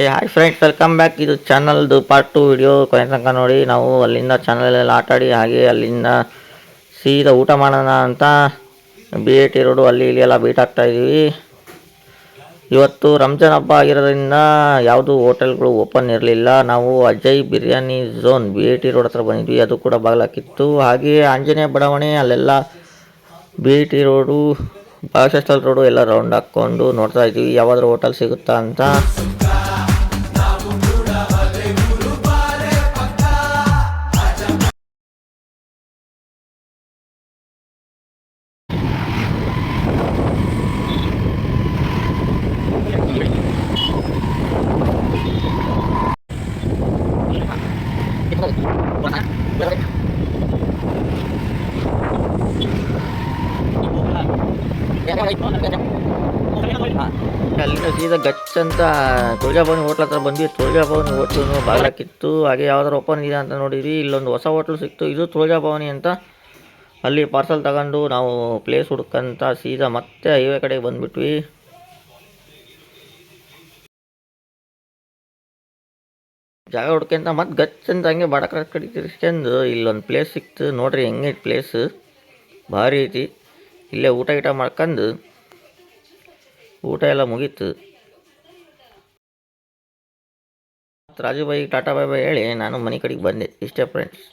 Hi friends, welcome back. ಇದು ಚಾನಲ್ದು part 2 video ಕೊನೆ ತನಕ ನೋಡಿ. ನಾವು ಅಲ್ಲಿಂದ ಚಾನಲಲ್ಲೆಲ್ಲ ಆಟಾಡಿ ಹಾಗೆ ಅಲ್ಲಿಂದ ಸೀದಾ ಊಟ ಮಾಡೋಣ ಅಂತ BAT ರೋಡು ಅಲ್ಲಿ ಇಲ್ಲಿ ಎಲ್ಲ ಬೀಟ್ ಇದ್ದೀವಿ. ಇವತ್ತು ರಂಜಾನ್ ಹಬ್ಬ ಆಗಿರೋದ್ರಿಂದ ಯಾವುದು ಹೋಟೆಲ್ಗಳು ಓಪನ್ ಇರಲಿಲ್ಲ. ನಾವು Ajay biryani zone BAT road ಹತ್ರ ಬಂದಿದ್ವಿ. ಅದು ಕೂಡ ಬಾಗಿಲಾಕಿತ್ತು. ಹಾಗೆ ಆಂಜನೇಯ ಬಡಾವಣೆ ಅಲ್ಲೆಲ್ಲ BAT ರೋಡು, ಬಾಲಕೃಷ್ಣ ರೋಡು ಎಲ್ಲ ರೌಂಡ್ ಹಾಕ್ಕೊಂಡು ನೋಡ್ತಾ ಇದ್ವಿ ಯಾವಾದರೂ ಹೋಟೆಲ್ ಸಿಗುತ್ತಾ ಅಂತ. ಅಲ್ಲಿಂದ ಸೀದಾ ಗಚ್ ಅಂತ ತುಳಜಾಭವನಿ ಹೋಟ್ಲ್ ಹತ್ರ ಬಂದ್ವಿ. ತುಳಜಾಭವನಿ ಹೋಟ್ಲು ಬಾಗಿಲಾಕಿತ್ತು. ಹಾಗೆ ಯಾವ್ದಾರು ಓಪನ್ ಇದೆ ಅಂತ ನೋಡಿದ್ವಿ. ಇಲ್ಲೊಂದು ಹೊಸ ಹೋಟ್ಲು ಸಿಕ್ತು, ಇದು ತುಳಜಾಭವನಿ ಅಂತ. ಅಲ್ಲಿ ಪಾರ್ಸಲ್ ತಗೊಂಡು ನಾವು ಪ್ಲೇಸ್ ಹುಡ್ಕಂತ ಸೀದಾ ಮತ್ತೆ ಹೈವೇ ಕಡೆಗೆ ಬಂದ್ಬಿಟ್ವಿ. ಜಾಗ ಹುಡ್ಕೊಂತ ಮತ್ತೆ ಗಚ್ ಅಂತ ಹಂಗೆ ಬಡಕ್ರ ಕಡೆ ತಿರ್ಸ್ಕೊಂಡು ಇಲ್ಲೊಂದು ಪ್ಲೇಸ್ ಸಿಕ್ತು. ನೋಡ್ರಿ ಹೆಂಗೆ ಪ್ಲೇಸ್ ಭಾರಿ ಐತಿ. ಇಲ್ಲೇ ಊಟ ಮಾಡ್ಕೊಂಡು ಊಟ ಎಲ್ಲ ಮುಗೀತು. ರಾಜುಬಾಯಿ ಟಾಟಾ ಬಾಯ್ ಬಾಯ್ ಹೇಳಿ ನಾನು ಮನೆ ಕಡೆಗೆ ಬಂದೆ. ಇಷ್ಟೇ ಫ್ರೆಂಡ್ಸ್.